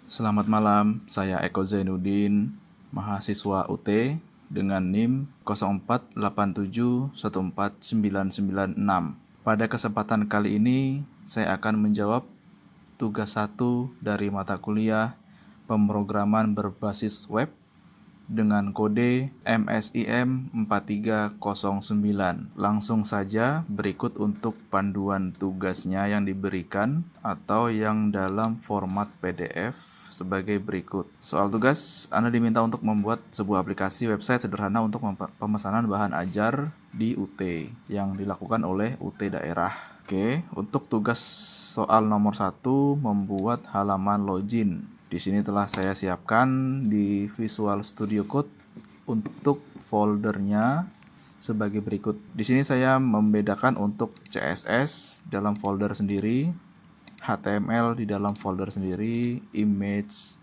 Selamat malam, saya Eko Zainuddin, mahasiswa UT dengan NIM 0487149996. Pada kesempatan kali ini, saya akan menjawab tugas 1 dari mata kuliah pemrograman berbasis web dengan kode MSIM 4309. Langsung saja berikut untuk panduan tugasnya yang diberikan atau yang dalam format PDF sebagai berikut. Soal tugas, Anda diminta untuk membuat sebuah aplikasi website sederhana untuk pemesanan bahan ajar di UT yang dilakukan oleh UT daerah. Oke, untuk tugas soal nomor 1, membuat halaman login. Di sini telah saya siapkan di Visual Studio Code untuk foldernya sebagai berikut. Di sini saya membedakan untuk CSS dalam folder sendiri, HTML di dalam folder sendiri, image,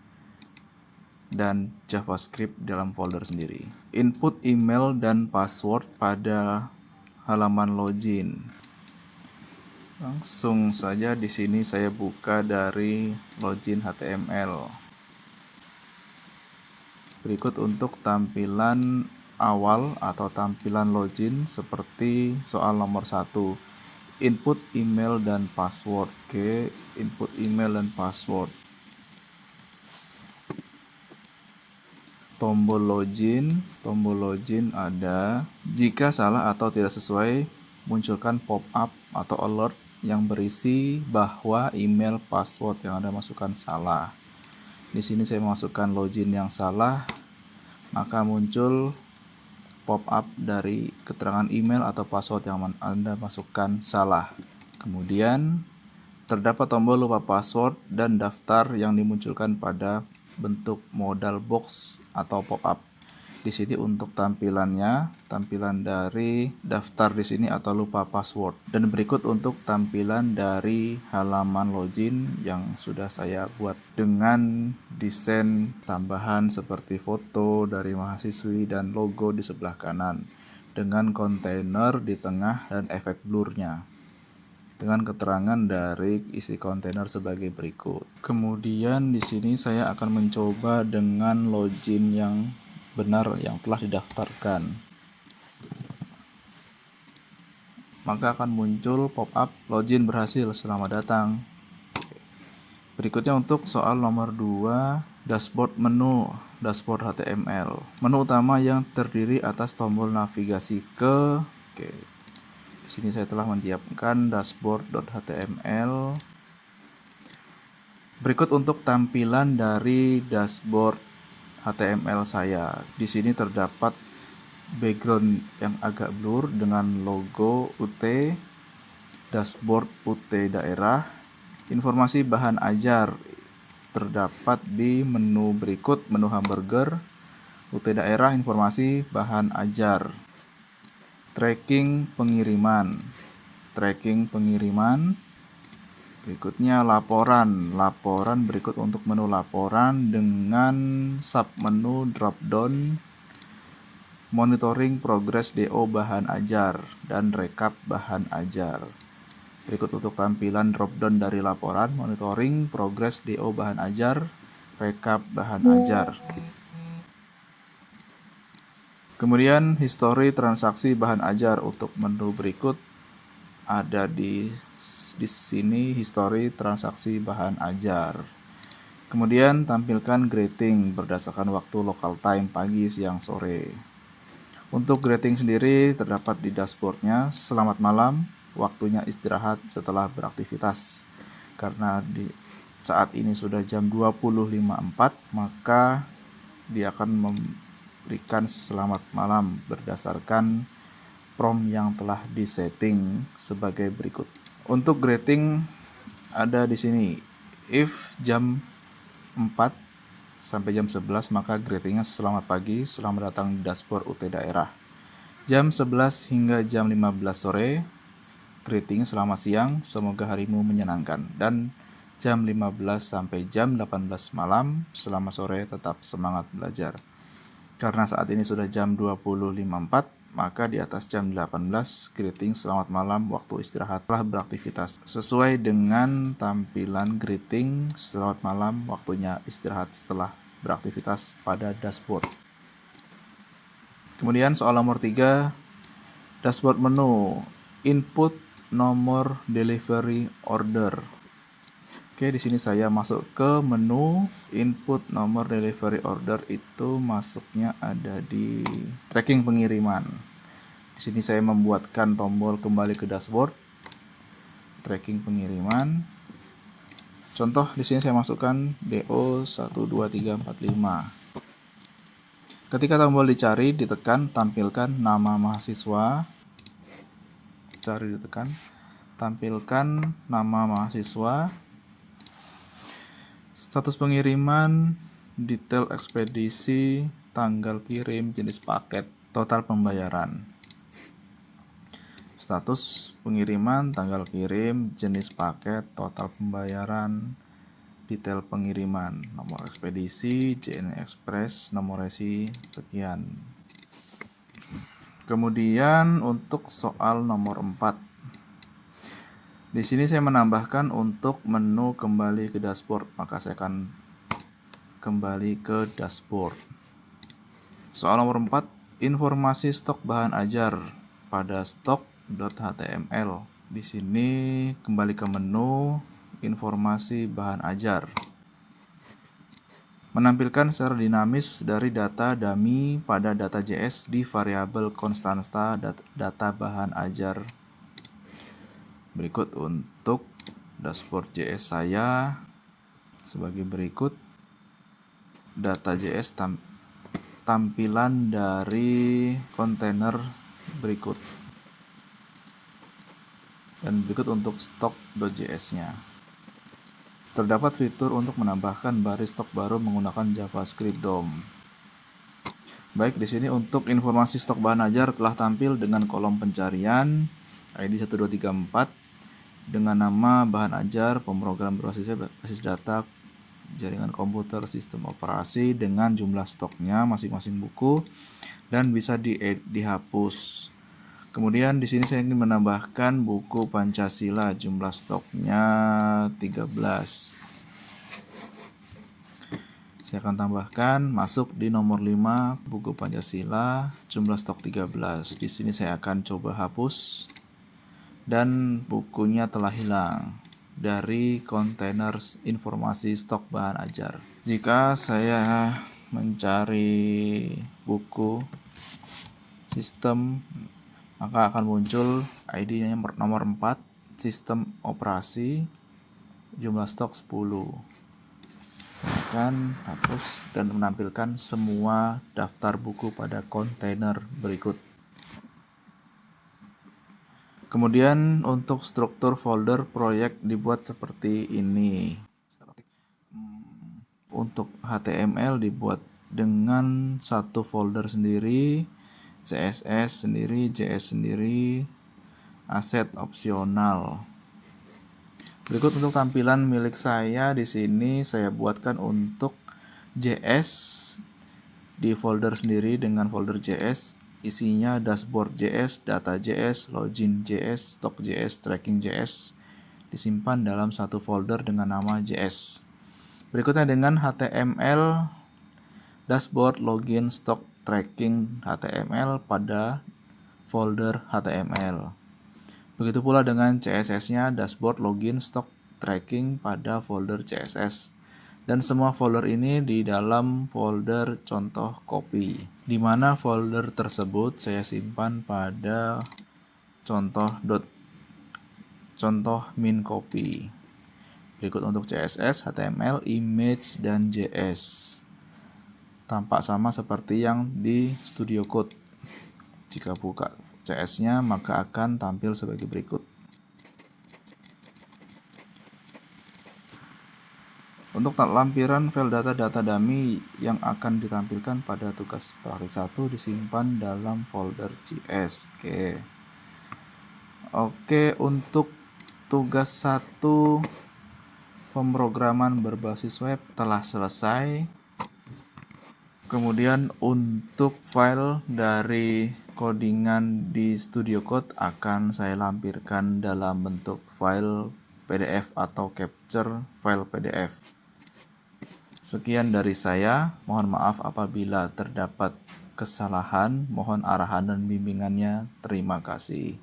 dan JavaScript dalam folder sendiri. Input email dan password pada halaman login. Langsung saja di sini saya buka dari login HTML. Berikut untuk tampilan awal atau tampilan login seperti soal nomor 1. Input email dan password. Oke, input email dan password. Tombol login ada. Jika salah atau tidak sesuai, munculkan pop-up atau alert yang berisi bahwa email password yang Anda masukkan salah. Di sini saya masukkan login yang salah, maka muncul pop-up dari keterangan email atau password yang Anda masukkan salah. Kemudian terdapat tombol lupa password dan daftar yang dimunculkan pada bentuk modal box atau pop-up. Di sini untuk tampilannya, tampilan dari daftar di sini atau lupa password. Dan berikut untuk tampilan dari halaman login yang sudah saya buat dengan desain tambahan seperti foto dari mahasiswi dan logo di sebelah kanan dengan kontainer di tengah dan efek blurnya, dengan keterangan dari isi kontainer sebagai berikut. Kemudian di sini saya akan mencoba dengan login yang benar yang telah didaftarkan. Maka akan muncul pop-up login berhasil, selamat datang. Berikutnya untuk soal nomor 2, dashboard menu, dashboard HTML. Menu utama yang terdiri atas tombol navigasi ke. Di sini saya telah menyiapkan dashboard.html. Berikut untuk tampilan dari dashboard HTML saya. Di sini terdapat background yang agak blur dengan logo UT, dashboard UT daerah. Informasi bahan ajar terdapat di menu berikut, menu hamburger, UT daerah, informasi bahan ajar. Tracking pengiriman. Berikutnya laporan berikut untuk menu laporan dengan submenu dropdown, monitoring progress DO bahan ajar, dan rekap bahan ajar. Berikut untuk tampilan dropdown dari laporan, monitoring progress DO bahan ajar, rekap bahan ajar. Kemudian history transaksi bahan ajar untuk menu berikut ada di sini, history transaksi bahan ajar. Kemudian tampilkan grading berdasarkan waktu local time pagi, siang, sore. Untuk grading sendiri terdapat di dashboardnya, selamat malam, waktunya istirahat setelah beraktivitas. Karena saat ini sudah jam 20.54, maka dia akan memberikan selamat malam berdasarkan prompt yang telah disetting sebagai berikut. Untuk grading ada di sini. If jam 4 sampai jam 11, maka gradingnya selamat pagi, selamat datang di dashboard UT daerah. Jam 11 hingga jam 15 sore, gradingnya selamat siang, semoga harimu menyenangkan. Dan jam 15 sampai jam 18 malam, selamat sore, tetap semangat belajar. Karena saat ini sudah jam 20.54, maka di atas jam 18 greeting selamat malam waktu istirahat telah beraktivitas. Sesuai dengan tampilan greeting selamat malam waktunya istirahat setelah beraktivitas pada dashboard. Kemudian soal nomor 3, dashboard menu, input nomor delivery order. Oke, di sini saya masuk ke menu input nomor delivery order, itu masuknya ada di tracking pengiriman. Di sini saya membuatkan tombol kembali ke dashboard, tracking pengiriman. Contoh di sini saya masukkan DO 12345. Ketika tombol dicari ditekan, tampilkan nama mahasiswa. Cari ditekan, tampilkan nama mahasiswa. Status pengiriman, detail ekspedisi, tanggal kirim, jenis paket, total pembayaran. Status pengiriman, tanggal kirim, jenis paket, total pembayaran, detail pengiriman, nomor ekspedisi, JNE Express, nomor resi, sekian. Kemudian untuk soal nomor 4. Di sini saya menambahkan untuk menu kembali ke dashboard, maka saya akan kembali ke dashboard. Soal nomor 4, informasi stok bahan ajar pada stok.html. Di sini kembali ke menu informasi bahan ajar. Menampilkan secara dinamis dari data dummy pada data.js di variabel konstanta data bahan ajar. Berikut untuk dashboard JS saya sebagai berikut. Data.js tampilan dari kontainer berikut. Dan berikut untuk stok.js-nya. Terdapat fitur untuk menambahkan baris stok baru menggunakan JavaScript DOM. Baik, di sini untuk informasi stok bahan ajar telah tampil dengan kolom pencarian ID 1234 dengan nama bahan ajar, pemrogram berbasis data, jaringan komputer, sistem operasi dengan jumlah stoknya masing-masing buku dan bisa dihapus. Kemudian di sini saya ingin menambahkan buku Pancasila, jumlah stoknya 13. Saya akan tambahkan masuk di nomor 5 buku Pancasila, jumlah stok 13. Di sini saya akan coba hapus dan bukunya telah hilang dari kontainer informasi stok bahan ajar. Jika saya mencari buku sistem, maka akan muncul ID-nya nomor 4, sistem operasi, jumlah stok 10. Saya akan hapus dan menampilkan semua daftar buku pada kontainer berikut. Kemudian untuk struktur folder proyek dibuat seperti ini. Untuk HTML dibuat dengan satu folder sendiri, CSS sendiri, JS sendiri, aset opsional. Berikut untuk tampilan milik saya, di sini saya buatkan untuk JS di folder sendiri dengan folder JS. Isinya dashboard.js, data.js, login.js, stock.js, tracking.js disimpan dalam satu folder dengan nama JS. Berikutnya dengan HTML, dashboard, login, stock, tracking, HTML pada folder HTML. Begitu pula dengan CSS-nya, dashboard, login, stock, tracking pada folder CSS. Dan semua folder ini di dalam folder contoh copy, di mana folder tersebut saya simpan pada contoh min copy. Berikut untuk CSS, HTML, image, dan JS. Tampak sama seperti yang di Studio Code. Jika buka CS-nya maka akan tampil sebagai berikut. Untuk lampiran file data dummy yang akan ditampilkan pada tugas praktik 1 disimpan dalam folder JS. Oke, untuk tugas 1 pemrograman berbasis web telah selesai. Kemudian untuk file dari codingan di Studio Code akan saya lampirkan dalam bentuk file PDF atau capture file PDF. Sekian dari saya, mohon maaf apabila terdapat kesalahan, mohon arahan dan bimbingannya. Terima kasih.